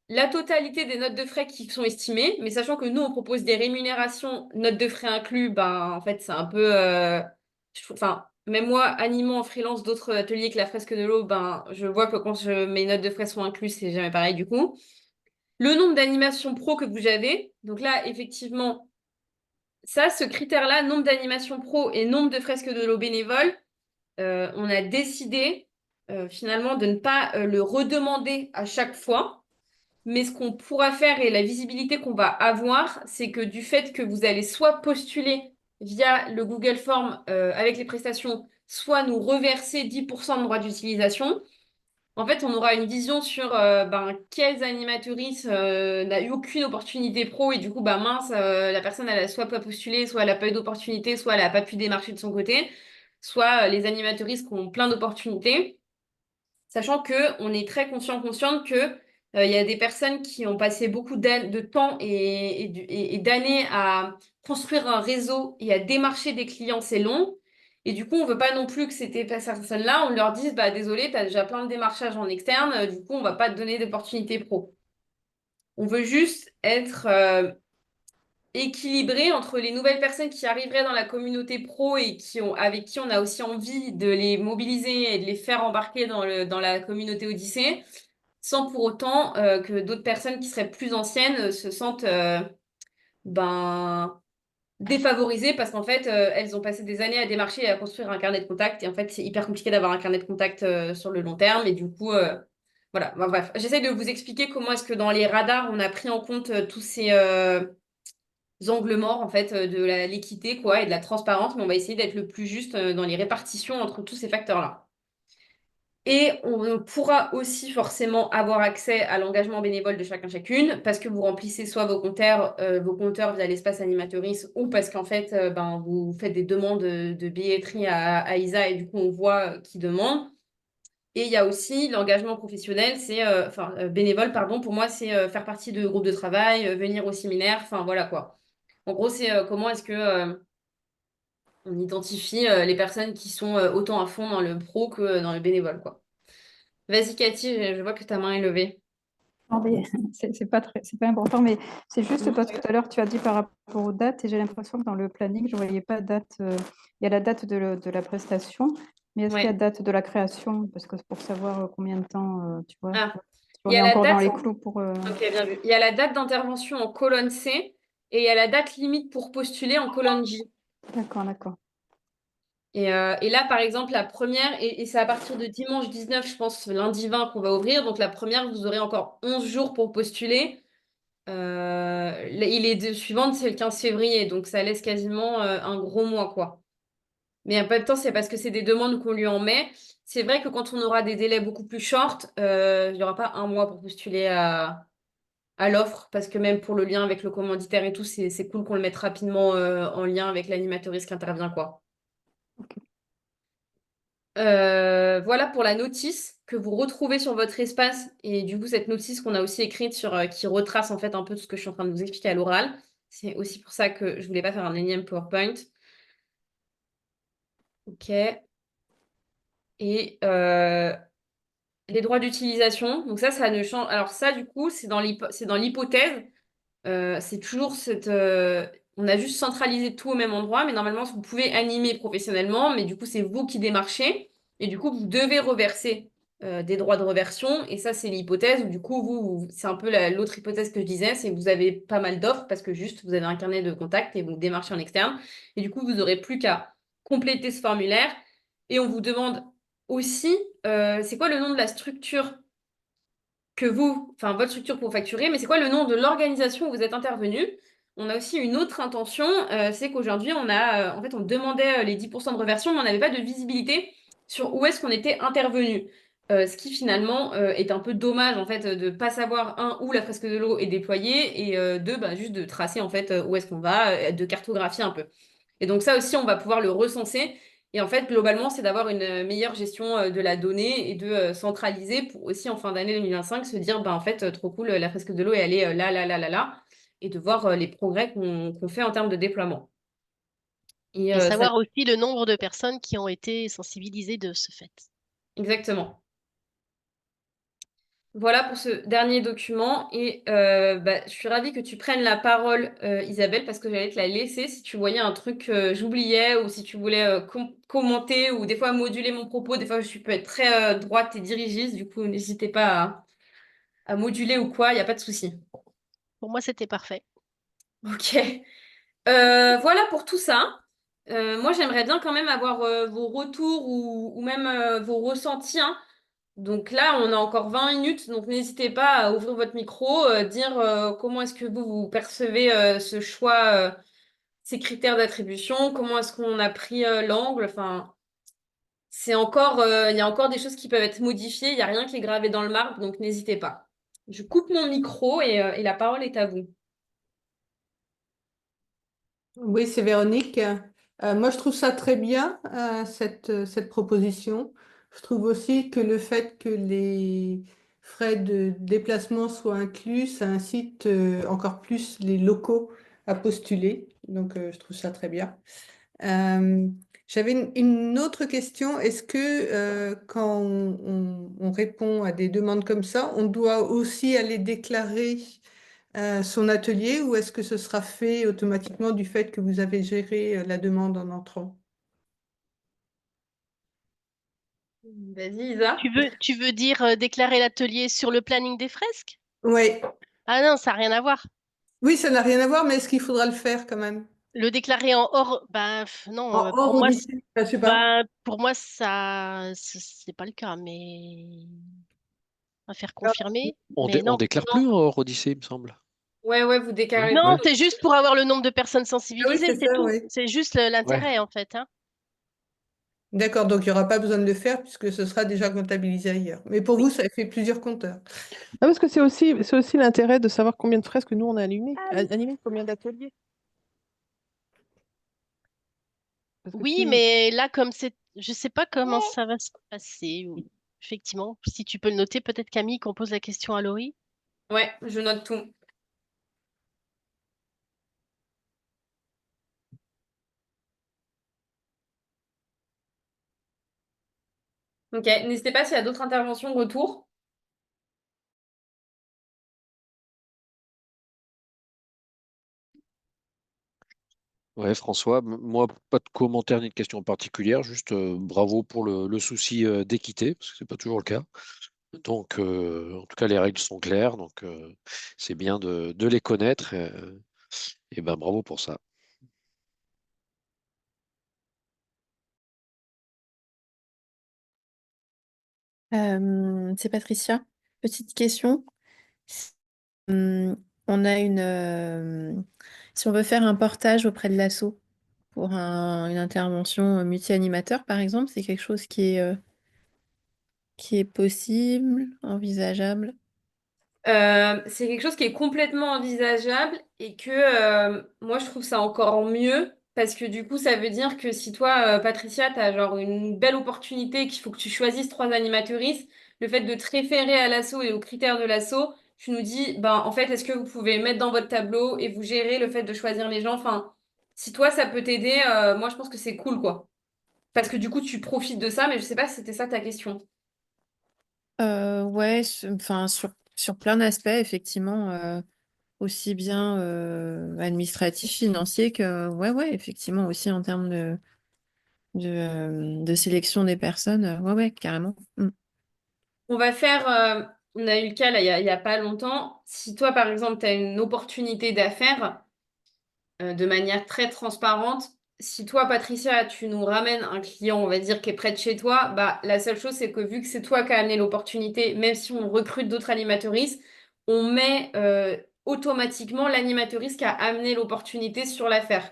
la totalité des notes de frais qui sont estimées. Mais sachant que nous, on propose des rémunérations, notes de frais inclus, ben, en fait, c'est un peu... enfin, même moi, animant en freelance d'autres ateliers que la fresque de l'eau, ben, je vois que quand mes notes de frais sont incluses, c'est jamais pareil du coup. Le nombre d'animations pro que vous avez. Donc là, effectivement, ça, ce critère-là, nombre d'animations pro et nombre de fresques de l'eau bénévoles, on a décidé finalement de ne pas le redemander à chaque fois. Mais ce qu'on pourra faire et la visibilité qu'on va avoir, c'est que du fait que vous allez soit postuler via le Google Form avec les prestations, soit nous reverser 10% de droits d'utilisation, en fait, on aura une vision sur ben, quelles animatrices n'a eu aucune opportunité pro et du coup, bah mince, la personne elle a soit pas postulé, soit elle a pas eu d'opportunité, soit elle a pas pu démarcher de son côté, soit les animatrices qui ont plein d'opportunités, sachant que on est très consciente que Il y a des personnes qui ont passé beaucoup de temps et d'années à construire un réseau et à démarcher des clients, c'est long. Et du coup, on veut pas non plus que ces personnes-là, on leur dise, bah désolé, tu as déjà plein de démarchages en externe, du coup, on va pas te donner d'opportunités pro. On veut juste être équilibré entre les nouvelles personnes qui arriveraient dans la communauté pro et avec qui on a aussi envie de les mobiliser et de les faire embarquer dans la communauté Odyssée, sans pour autant que d'autres personnes qui seraient plus anciennes se sentent ben, défavorisées parce qu'en fait, elles ont passé des années à démarcher et à construire un carnet de contacts. Et en fait, c'est hyper compliqué d'avoir un carnet de contacts sur le long terme. Et du coup, voilà. Ben, bref, j'essaie de vous expliquer comment est-ce que dans les radars, on a pris en compte tous ces angles morts en fait de l'équité quoi et de la transparence, mais on va essayer d'être le plus juste dans les répartitions entre tous ces facteurs-là. Et on pourra aussi forcément avoir accès à l'engagement bénévole de chacun chacune parce que vous remplissez soit vos compteurs via l'espace animatrice ou parce qu'en fait ben, vous faites des demandes de billetterie à Isa et du coup on voit qui demande. Et il y a aussi l'engagement professionnel, c'est bénévole pardon, pour moi c'est faire partie de groupes de travail, venir au séminaire, enfin voilà quoi. En gros, c'est comment est-ce que on identifie les personnes qui sont autant à fond dans le pro que dans le bénévole, quoi. Vas-y, Cathy, je vois que ta main est levée. Non, mais c'est pas important, mais c'est juste Mhm. parce que tout à l'heure, tu as dit par rapport aux dates, et j'ai l'impression que dans le planning, je ne voyais pas date. Il y a la date de la prestation, mais est-ce qu'il y a Ouais. date de la création? Parce que c'est pour savoir combien de temps, tu vois, Ah, si il y on a est la encore dans date. les clous pour. Ok, bien vu. Il y a la date d'intervention en colonne C et il y a la date limite pour postuler en colonne J. D'accord, d'accord. Et là, par exemple, la première, et c'est à partir de dimanche 19, je pense, lundi 20 qu'on va ouvrir. Donc la première, vous aurez encore 11 jours pour postuler. Suivante, c'est le 15 février, donc ça laisse quasiment un gros mois, quoi. Mais en même temps, c'est parce que c'est des demandes qu'on lui en met. C'est vrai que quand on aura des délais beaucoup plus short, il n'y aura pas un mois pour postuler à l'offre, parce que même pour le lien avec le commanditaire et tout, c'est cool qu'on le mette rapidement en lien avec l'animatrice qui intervient, quoi. Ok. Voilà pour la notice que vous retrouvez sur votre espace. Et du coup, cette notice qu'on a aussi écrite qui retrace en fait un peu tout ce que je suis en train de vous expliquer à l'oral. C'est aussi pour ça que je voulais pas faire un énième PowerPoint. Ok. Et les droits d'utilisation. Donc ça ne change. Alors ça, du coup, c'est dans l'hypothèse. C'est toujours on a juste centralisé tout au même endroit, mais normalement, vous pouvez animer professionnellement, mais du coup, c'est vous qui démarchez. Et du coup, vous devez reverser des droits de reversion. Et ça, c'est l'hypothèse où, du coup, c'est un peu l'autre hypothèse que je disais, c'est que vous avez pas mal d'offres parce que juste, vous avez un carnet de contacts et vous démarchez en externe. Et du coup, vous n'aurez plus qu'à compléter ce formulaire. Et on vous demande aussi, c'est quoi le nom de la structure votre structure pour facturer, mais c'est quoi le nom de l'organisation où vous êtes intervenu? On a aussi une autre intention, c'est qu'aujourd'hui, en fait, on demandait les 10% de reversion, mais on n'avait pas de visibilité sur où est-ce qu'on était intervenu. Ce qui finalement est un peu dommage en fait de pas savoir où la fresque de l'eau est déployée et deux bah, juste de tracer en fait où est-ce qu'on va, de cartographier un peu. Et donc ça aussi on va pouvoir le recenser et en fait, globalement, c'est d'avoir une meilleure gestion de la donnée et de centraliser pour aussi en fin d'année 2025 se dire, bah, en fait, trop cool, la fresque de l'eau est allée là, là, là, là, là, et de voir les progrès qu'on fait en termes de déploiement. Et Et ça, savoir aussi le nombre de personnes qui ont été sensibilisées de ce fait. exactement. Voilà pour ce dernier document. Et bah, je suis ravie que tu prennes la parole, Isabelle, parce que j'allais te la laisser si tu voyais un truc que j'oubliais ou si tu voulais commenter ou des fois moduler mon propos. Des fois, je peux être très droite et dirigiste. Du coup, n'hésitez pas à moduler ou quoi, il n'y a pas de souci. Pour moi, c'était parfait. Ok. Voilà pour tout ça. Moi, j'aimerais bien quand même avoir vos retours ou même vos ressentis, hein. Donc là, on a encore 20 minutes, donc n'hésitez pas à ouvrir votre micro, dire comment est-ce que vous percevez ce choix, ces critères d'attribution, comment est-ce qu'on a pris l'angle. Enfin, il y a encore des choses qui peuvent être modifiées, il n'y a rien qui est gravé dans le marbre, donc n'hésitez pas. Je coupe mon micro et la parole est à vous. Oui, c'est Véronique. Moi, je trouve ça très bien, cette proposition. Je trouve aussi que le fait que les frais de déplacement soient inclus, ça incite encore plus les locaux à postuler. Donc, je trouve ça très bien. Euh, J'avais une autre question. Est-ce que quand on répond à des demandes comme ça, on doit aussi aller déclarer son atelier ou est-ce que ce sera fait automatiquement du fait que vous avez géré la demande en entrant? Vas-y, Isa. Tu veux dire déclarer l'atelier sur le planning des fresques? Oui, Ah non, ça n'a rien à voir. oui, ça n'a rien à voir, mais est-ce qu'il faudra le faire quand même? Le déclarer en hors, non, En hors audit, je sais pas. pour moi, ça, c'est pas le cas, mais à faire confirmer. Mais On non, déclare Non. plus hors Odyssée, il me semble. Ouais, vous déclarez non, plus. Ouais. c'est juste pour avoir le nombre de personnes Ah oui, sensibilisées, c'est c'est ça, tout. oui. C'est juste Ouais. l'intérêt, en fait, hein. D'accord, donc il n'y aura pas besoin de le faire puisque ce sera déjà comptabilisé ailleurs. Mais pour Oui. vous, ça fait plusieurs compteurs. Ah, parce que c'est aussi l'intérêt de savoir combien de fresques nous on a animé, combien d'ateliers. Parce que Oui, si, mais là, comme c'est, je sais pas comment ça va se passer. Effectivement, si tu peux le noter, peut-être Camille, qu'on pose la question à Laurie. Ouais, je note tout. Ok, n'hésitez pas s'il y a d'autres interventions, retour. Ouais, François, moi, pas de commentaire ni de question particulière, juste bravo pour le souci d'équité, parce que c'est pas toujours le cas. Donc, en tout cas, les règles sont claires, donc c'est bien de les connaître, et ben bravo pour ça. C'est Patricia. Petite question. Hum, on a si on veut faire un portage auprès de l'asso pour une intervention multi-animateur, par exemple, c'est quelque chose qui est possible, envisageable. C'est quelque chose qui est complètement envisageable et que moi je trouve ça encore mieux parce que du coup ça veut dire que si toi Patricia t'as genre une belle opportunité qu'il faut que tu choisisses trois animatrices, le fait de te référer à l'asso et aux critères de l'asso, tu nous dis ben en fait est-ce que vous pouvez mettre dans votre tableau et vous gérer le fait de choisir les gens, enfin si toi ça peut t'aider, moi je pense que c'est cool quoi. Parce que du coup tu profites de ça mais je sais pas si c'était ça ta question. Ouais, enfin, sur plein d'aspects, effectivement, aussi bien administratif, financier que, ouais, effectivement, aussi en termes de sélection des personnes, ouais, carrément. Mm. On va faire, on a eu le cas là, il y a pas longtemps. Si toi, par exemple, tu as une opportunité d'affaires de manière très transparente, si toi, Patricia, tu nous ramènes un client, on va dire, qui est près de chez toi, bah, la seule chose, c'est que vu que c'est toi qui as amené l'opportunité, même si on recrute d'autres animatrices, on met automatiquement l'animatrice qui a amené l'opportunité sur l'affaire.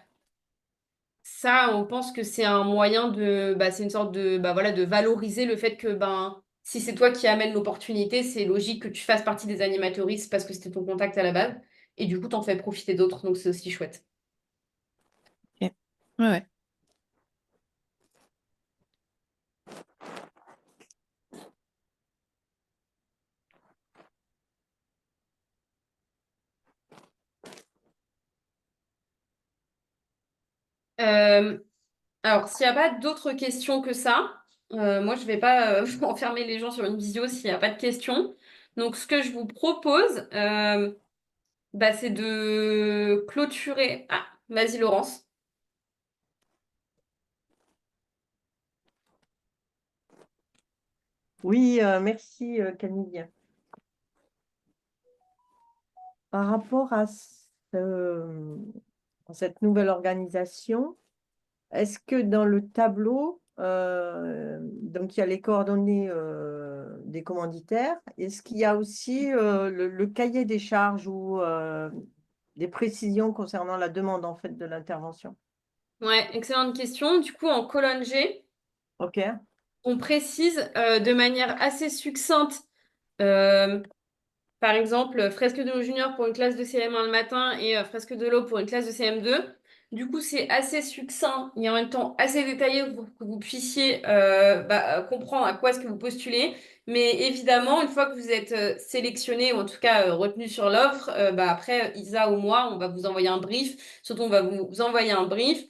Ça, on pense que c'est un moyen de, bah, c'est une sorte de, bah, voilà, de valoriser le fait que, ben, si c'est toi qui amènes l'opportunité, c'est logique que tu fasses partie des animatoristes parce que c'était ton contact à la base. Et du coup, t'en fais profiter d'autres, donc c'est aussi chouette. Ok. Ouais. Euh, alors, s'il n'y a pas d'autres questions que ça, moi, je vais pas enfermer les gens sur une visio s'il n'y a pas de questions. Donc, ce que je vous propose, bah, c'est de clôturer. Ah, vas-y, Laurence. Oui, merci Camille. Par rapport à cette nouvelle organisation, est-ce que dans le tableau, donc il y a les coordonnées des commanditaires, est-ce qu'il y a aussi le cahier des charges ou des précisions concernant la demande en fait de l'intervention? Ouais, excellente question. Du coup, en colonne G, OK, on précise de manière assez succincte, euh, par exemple, fresque de l'eau junior pour une classe de CM1 le matin et fresque de l'eau pour une classe de CM2. Du coup, c'est assez succinct et en même temps assez détaillé pour que vous puissiez comprendre à quoi est-ce que vous postulez. Mais évidemment, une fois que vous êtes sélectionné ou en tout cas retenu sur l'offre, après, Isa ou moi, on va vous envoyer un brief. Surtout, on va vous envoyer un brief.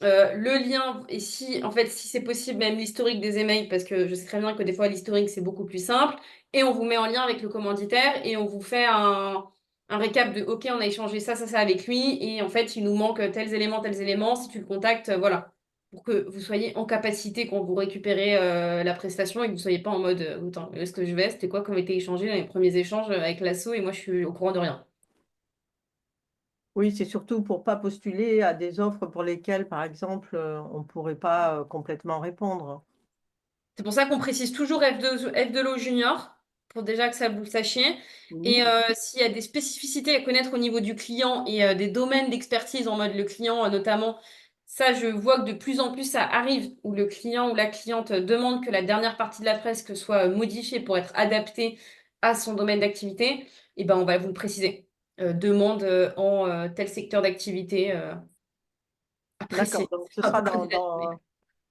Le lien, et si, en fait, si c'est possible, même l'historique des emails, parce que je sais très bien que des fois, l'historique, c'est beaucoup plus simple. Et on vous met en lien avec le commanditaire et on vous fait un récap de, OK, on a échangé ça avec lui. Et en fait, il nous manque tels éléments, tels éléments. Si tu le contactes, voilà. Pour que vous soyez en capacité quand vous récupérez la prestation et que vous soyez pas en mode, attends, où est-ce que je vais? C'était quoi qui a été échangé dans les premiers échanges avec l'asso et moi, je suis au courant de rien. Oui, c'est surtout pour pas postuler à des offres pour lesquelles, par exemple, on ne pourrait pas complètement répondre. C'est pour ça qu'on précise toujours F2Lo junior, pour déjà que ça vous le sachiez. Oui. Et s'il y a des spécificités à connaître au niveau du client et des domaines d'expertise en mode le client notamment, ça je vois que de plus en plus ça arrive où le client ou la cliente demande que la dernière partie de la fresque soit modifiée pour être adaptée à son domaine d'activité, et ben on va vous le préciser. Demande en tel secteur d'activité D'accord, apprécié. donc ce Ah, sera pour candidater.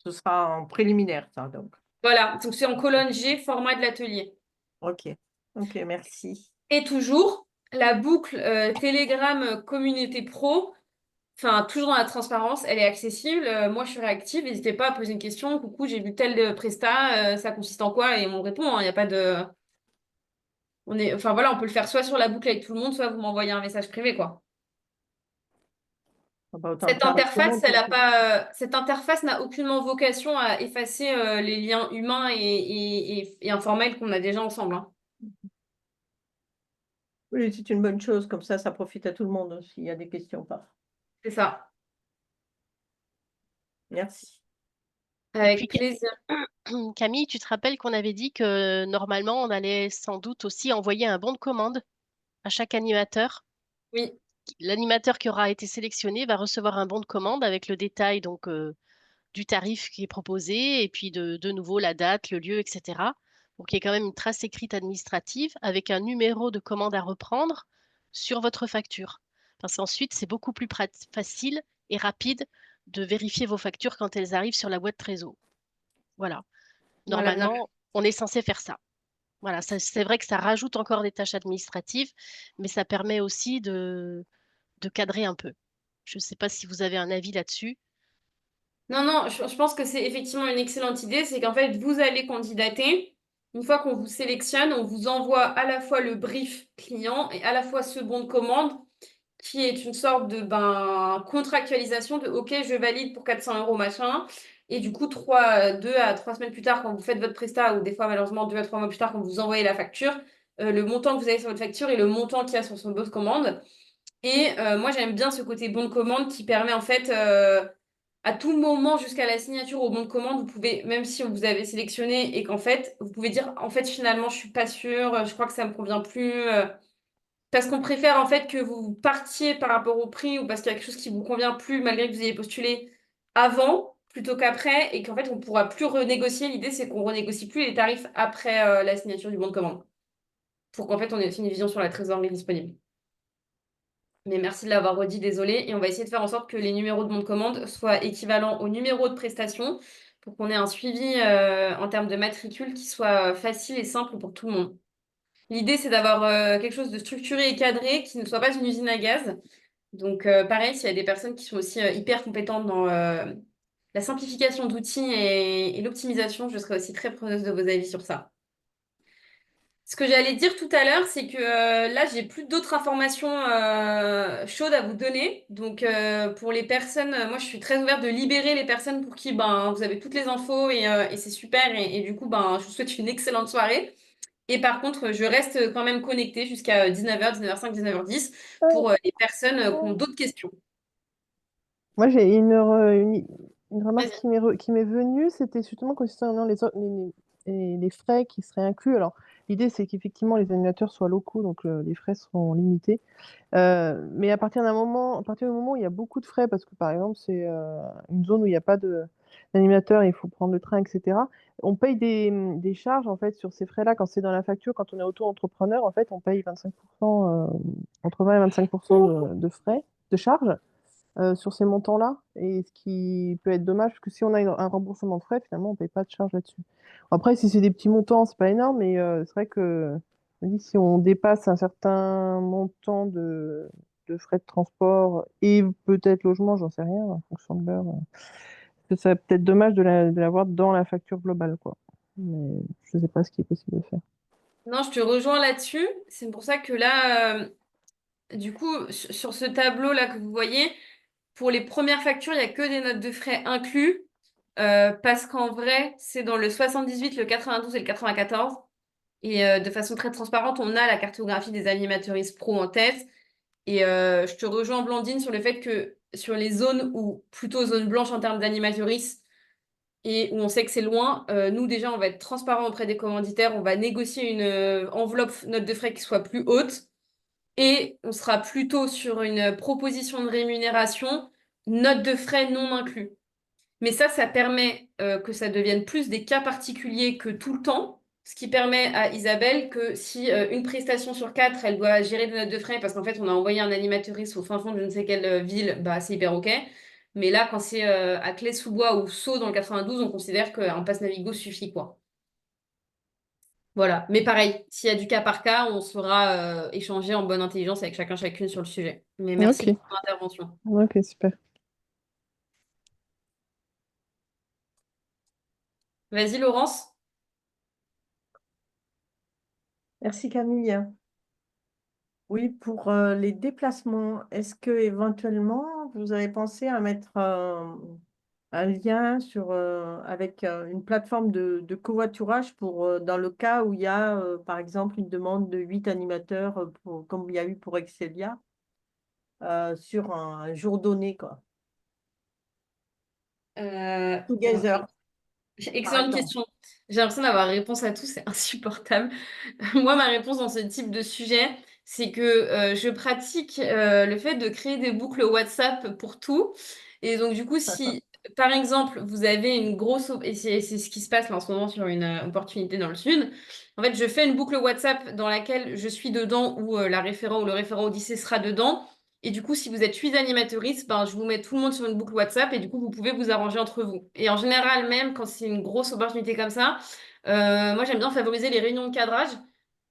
ce sera en préliminaire, ça, donc. Voilà, donc c'est en colonne G, format de l'atelier. Ok, ok, merci. Et toujours, la boucle Telegram Communauté Pro, enfin, toujours dans la transparence, elle est accessible. Moi, je suis réactive. N'hésitez pas à poser une question. Coucou, j'ai vu tel presta, ça consiste en quoi? Et on répond, hein. Il n'y a pas de. Enfin, voilà, on peut le faire soit sur la boucle avec tout le monde, soit vous m'envoyez un message privé, quoi. On va autant le faire avec tout le monde. Cette interface n'a aucunement vocation à effacer les liens humains et informels qu'on a déjà ensemble, hein. Oui, c'est une bonne chose, comme ça profite à tout le monde s'il y a des questions pas. C'est ça. Merci. Et puis, Avec plaisir. Camille, tu te rappelles qu'on avait dit que normalement, on allait sans doute aussi envoyer un bon de commande à chaque animateur. Oui. L'animateur qui aura été sélectionné va recevoir un bon de commande avec le détail donc du tarif qui est proposé et puis de nouveau la date, le lieu, etc. Donc il y a quand même une trace écrite administrative avec un numéro de commande à reprendre sur votre facture. Parce qu'ensuite, c'est beaucoup plus facile et rapide de vérifier vos factures quand elles arrivent sur la boîte Trésor. Voilà. Voilà, bien. Normalement, on est censé faire ça. Voilà, c'est vrai que ça rajoute encore des tâches administratives, mais ça permet aussi de cadrer un peu. Je ne sais pas si vous avez un avis là-dessus. Non, non, je pense que c'est effectivement une excellente idée. C'est qu'en fait, vous allez candidater. Une fois qu'on vous sélectionne, on vous envoie à la fois le brief client et à la fois ce bon de commande qui est une sorte de contractualisation de OK, je valide pour 400 euros, machin. Et du coup, 2 à 3 semaines plus tard, quand vous faites votre prestat, ou des fois, malheureusement, 2 à 3 mois plus tard, quand vous envoyez la facture, le montant que vous avez sur votre facture et le montant qu'il y a sur son bon de commande. Et moi, j'aime bien ce côté bon de commande qui permet en fait à tout moment jusqu'à la signature au bon de commande, vous pouvez, même si on vous avait sélectionné et qu'en fait, vous pouvez dire en fait finalement je suis pas sûre, je crois que ça me convient plus, parce qu'on préfère en fait que vous partiez par rapport au prix ou parce qu'il y a quelque chose qui vous convient plus malgré que vous ayez postulé avant plutôt qu'après et qu'en fait on pourra plus renégocier. L'idée c'est qu'on renégocie plus les tarifs après la signature du bon de commande pour qu'en fait on ait aussi une vision sur la trésorerie disponible. Mais merci de l'avoir redit, désolé. Et on va essayer de faire en sorte que les numéros de bon de commande soient équivalents aux numéros de prestation pour qu'on ait un suivi en termes de matricule qui soit facile et simple pour tout le monde. L'idée, c'est d'avoir quelque chose de structuré et cadré qui ne soit pas une usine à gaz. Donc, pareil, s'il y a des personnes qui sont aussi hyper compétentes dans la simplification d'outils et l'optimisation, je serai aussi très preneuse de vos avis sur ça. Ce que j'allais dire tout à l'heure, c'est que là, j'ai plus d'autres informations chaudes à vous donner. Donc, pour les personnes, moi, je suis très ouverte de libérer les personnes pour qui vous avez toutes les infos et c'est super. Et du coup, je vous souhaite une excellente soirée. Et par contre, je reste quand même connectée jusqu'à 19h, 19h05, 19h10 pour les personnes qui ont d'autres questions. Moi, j'ai une remarque Vas-y. qui m'est venue, c'était justement concernant les frais qui seraient inclus. Alors, l'idée, c'est qu'effectivement, les animateurs soient locaux, donc les frais seront limités. Mais à partir du moment où il y a beaucoup de frais, parce que par exemple, c'est une zone où il n'y a pas d'animateur, il faut prendre le train, etc. On paye des charges en fait sur ces frais-là quand c'est dans la facture, quand on est auto-entrepreneur, en fait, on paye 25%, entre 20 et 25% de frais, de charges. sur ces montants-là. Et ce qui peut être dommage, parce que si on a un remboursement de frais, finalement, on ne paye pas de charge là-dessus. Après, si c'est des petits montants, c'est pas énorme, mais c'est vrai que je me dis, si on dépasse un certain montant de frais de transport et peut-être logement, j'en sais rien, en fonction de l'heure, que ça peut être dommage de l'avoir dans la facture globale, quoi. Mais je ne sais pas ce qui est possible de faire. Non, je te rejoins là-dessus. C'est pour ça que là, du coup, sur ce tableau-là que vous voyez, pour les premières factures, il n'y a que des notes de frais inclus. Parce qu'en vrai, c'est dans le 78, le 92 et le 94. Et de façon très transparente, on a la cartographie des animateuristes pro en tête. Et je te rejoins, Blandine, sur le fait que sur les zones ou plutôt zones blanches en termes d'animateuristes et où on sait que c'est loin, nous déjà, on va être transparent auprès des commanditaires. On va négocier une enveloppe note de frais qui soit plus haute. Et on sera plutôt sur une proposition de rémunération, note de frais non inclus. Mais ça permet que ça devienne plus des cas particuliers que tout le temps, ce qui permet à Isabelle que si une prestation sur 4, elle doit gérer des notes de frais parce qu'en fait, on a envoyé un animateuriste au fin fond de je ne sais quelle ville, bah c'est hyper OK. Mais là, quand c'est à Clé-sous-Bois ou Sceaux dans le 92, on considère qu'un pass Navigo suffit, quoi. Voilà. Mais pareil, s'il y a du cas par cas, on sera échanger en bonne intelligence avec chacun chacune sur le sujet. Mais merci Ok, pour ton intervention. ok, super. Vas-y, Laurence. Merci Camille. Oui, pour les déplacements, est-ce que éventuellement vous avez pensé à mettre un lien avec une plateforme de covoiturage pour dans le cas où il y a par exemple une demande de 8 animateurs comme il y a eu pour Excelia sur un jour donné, quoi. Alors, Together, par excellente exemple. question. J'ai l'impression d'avoir réponse à tout, c'est insupportable. Moi, ma réponse dans ce type de sujet, c'est que je pratique le fait de créer des boucles WhatsApp pour tout. Et donc, du coup, si, par exemple, vous avez une grosse... Et c'est ce qui se passe là en ce moment sur une opportunité dans le Sud. En fait, je fais une boucle WhatsApp dans laquelle je suis dedans ou la référent ou le référent Odyssée sera dedans. Et du coup, si vous êtes 8 animatrices, ben, je vous mets tout le monde sur une boucle WhatsApp et du coup, vous pouvez vous arranger entre vous. Et en général, même quand c'est une grosse opportunité comme ça, moi, j'aime bien favoriser les réunions de cadrage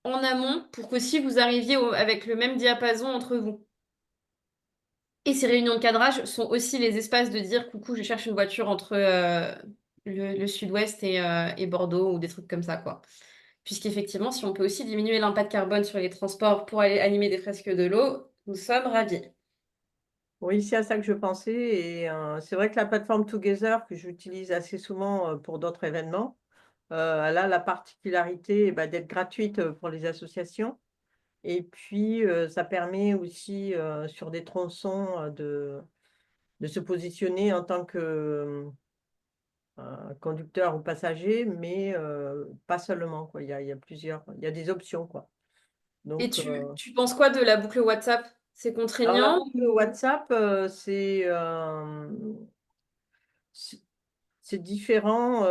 en amont pour que si vous arriviez avec le même diapason entre vous. Et ces réunions de cadrage sont aussi les espaces de dire coucou, je cherche une voiture entre le sud-ouest et Bordeaux ou des trucs comme ça, quoi. Puisqu'effectivement, si on peut aussi diminuer l'impact carbone sur les transports pour aller animer des fresques de l'eau, nous sommes ravis. Oui, c'est à ça que je pensais. Et c'est vrai que la plateforme Together, que j'utilise assez souvent pour d'autres événements, elle a la particularité d'être gratuite pour les associations. Et puis, ça permet aussi sur des tronçons de se positionner en tant que conducteur ou passager, mais pas seulement, quoi. Il y a il y a des options, quoi. Et Donc, tu penses quoi de la boucle WhatsApp? C'est alors la contraignant? boucle WhatsApp, c'est c'est différent,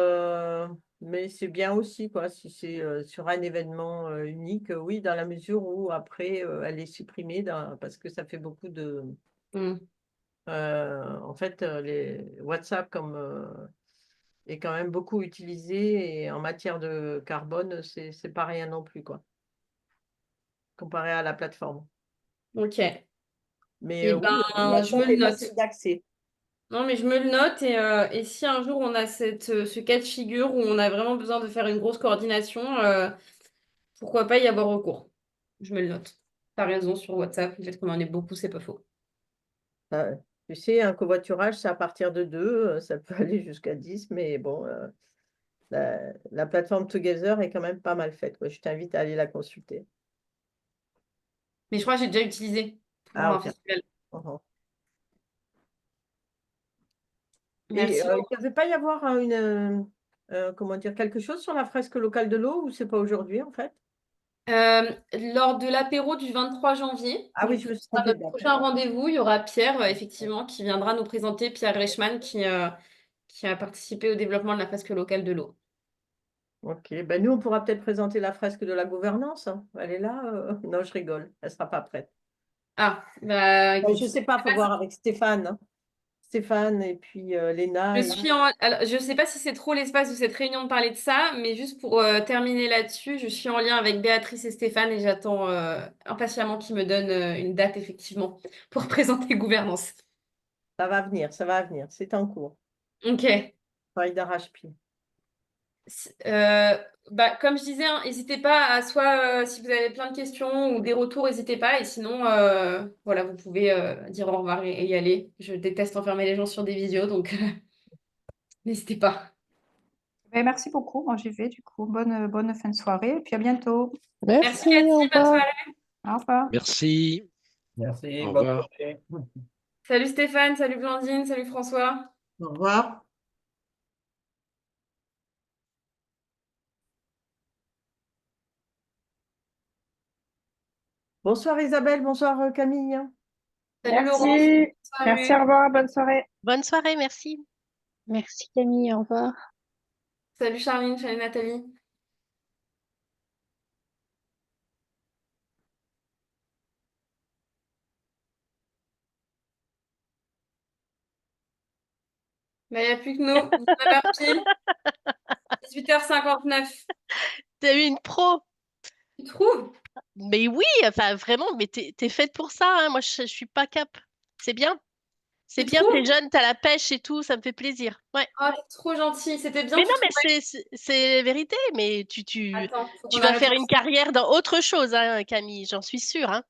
mais c'est bien aussi, quoi. Si c'est sur un événement unique, oui, dans la mesure où après, elle est supprimée parce que ça fait beaucoup de... Hmm. En fait, les WhatsApp est quand même beaucoup utilisé et en matière de carbone, c'est pas rien non plus, quoi, comparé à la plateforme. Ok. Mais Et oui, ben, je me WhatsApp le est facile note. d'accès. Non, mais je me le note et si un jour on a ce cas de figure où on a vraiment besoin de faire une grosse coordination, pourquoi pas y avoir recours? Je me le note. T'as raison sur WhatsApp, le fait qu'on en ait beaucoup, c'est pas faux. Euh, Tu sais, un covoiturage, c'est à partir de 2, ça peut aller jusqu'à 10, mais bon, la plateforme Together est quand même pas mal faite, quoi. Je t'invite à aller la consulter. Mais je crois que j'ai déjà utilisé pour Ah, un ok. festival. Mhm. Et Merci. il ne devait pas y avoir comment dire, quelque chose sur la fresque locale de l'eau ou c'est pas aujourd'hui, en fait? Lors de l'apéro du 23 janvier, Ah oui, donc je ce me suis sera trompée de notre date. prochain rendez-vous, il y aura Pierre, effectivement, qui viendra nous présenter, Pierre Reichmann, qui a participé au développement de la fresque locale de l'eau. Ok, ben nous, on pourra peut-être présenter la fresque de la gouvernance, hein. Elle est là. Non, je rigole, elle sera pas prête. Ah, bah Je écoute, ne sais pas, il faut voir avec Stéphane, hein. Stéphane et puis Léna. alors, je sais pas si c'est trop l'espace de cette réunion de parler de ça, mais juste pour terminer là-dessus, je suis en lien avec Béatrice et Stéphane et j'attends impatiemment qu'ils me donnent une date effectivement pour présenter gouvernance. Ça va venir, c'est en cours. Ok. Travail d'arrache-pied. Euh, Bah, comme je disais, hein, n'hésitez pas à soit si vous avez plein de questions ou des retours, n'hésitez pas. Et sinon, voilà, vous pouvez dire au revoir et y aller. Je déteste enfermer les gens sur des visios, donc n'hésitez pas. Ben, merci beaucoup. Moi, j'y vais du coup. Bonne fin de soirée et puis à bientôt. Merci Merci, Cathy, au bonne revoir. soirée. Au revoir. Merci. Merci, Au bonne revoir. soirée. Salut Stéphane, salut Blandine, salut François. Au revoir. Bonsoir Isabelle, bonsoir Camille. Salut Laurent. Merci. Merci, Salut. au revoir, bonne soirée. Bonne soirée, merci. Merci Camille, au revoir. Salut Charline, salut Nathalie. Bah, il n'y a plus que nous. 19h pile, 18h59. T'as eu une pro. Tu trouves? Mais oui, enfin vraiment, mais t'es faite pour ça, hein. Moi, je suis pas cap. C'est bien. C'est Tu bien, t'es trouves? jeune, t'as la pêche et tout, ça me fait plaisir. Ouais. Oh, c'est trop gentil. C'était bien, Mais tu non, mais trouvais. c'est vérité, mais tu Attends, faut tu qu'on vas arrête faire sur une carrière dans autre chose, hein, Camille, j'en suis sûre, hein.